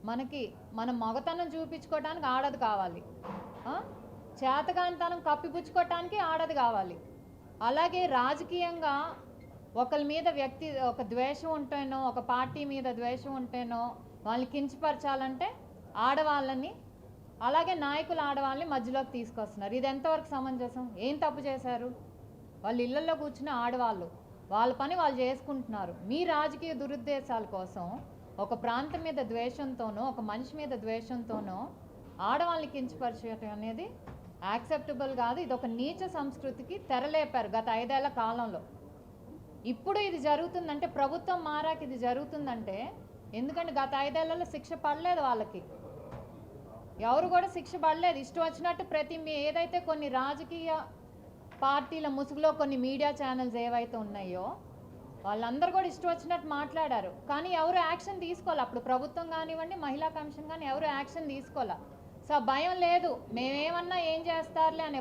మనకి మన మగతనం చూపించుకోవడానికి ఆడది కావాలి, చేతగానితనం కప్పిపుచ్చుకోవటానికి ఆడది కావాలి. అలాగే రాజకీయంగా ఒకరి మీద ఒక ద్వేషం ఉంటేనో, ఒక పార్టీ మీద ద్వేషం ఉంటేనో వాళ్ళని కించపరచాలంటే ఆడవాళ్ళని, అలాగే నాయకులు ఆడవాళ్ళని మధ్యలోకి తీసుకొస్తున్నారు. ఇది ఎంతవరకు సమంజసం? ఏం తప్పు చేశారు? వాళ్ళు ఇళ్లలో కూర్చుని ఆడవాళ్ళు వాళ్ళ పని వాళ్ళు చేసుకుంటున్నారు. మీ రాజకీయ దురుద్దేశాల కోసం ఒక ప్రాంతం మీద ద్వేషంతోనో, ఒక మనిషి మీద ద్వేషంతోనో ఆడవాళ్ళని కించపరచడం అనేది యాక్సెప్టబుల్ కాదు. ఇది ఒక నీచ సంస్కృతికి తెరలేపారు గత 5 ఏళ్ల కాలంలో. ఇప్పుడు ఇది జరుగుతుందంటే, ప్రభుత్వం మారాక ఇది జరుగుతుందంటే, ఎందుకంటే గత 5 ఏళ్లలో శిక్ష పడలేదు వాళ్ళకి, ఎవరు కూడా శిక్ష పడలేదు. ఇష్టం వచ్చినట్టు ఏదైతే కొన్ని రాజకీయ పార్టీల ముసుగులో కొన్ని మీడియా ఛానల్స్ ఏవైతే ఉన్నాయో వాళ్ళందరూ కూడా ఇష్టం వచ్చినట్టు మాట్లాడారు. కానీ ఎవరు యాక్షన్ తీసుకోవాలి. అప్పుడు ప్రభుత్వం కానివ్వండి, మహిళా కమిషన్ కానీ ఎవరు యాక్షన్ తీసుకోవాలి. సో భయం లేదు, మేమేమన్నా ఏం చేస్తారులే అనే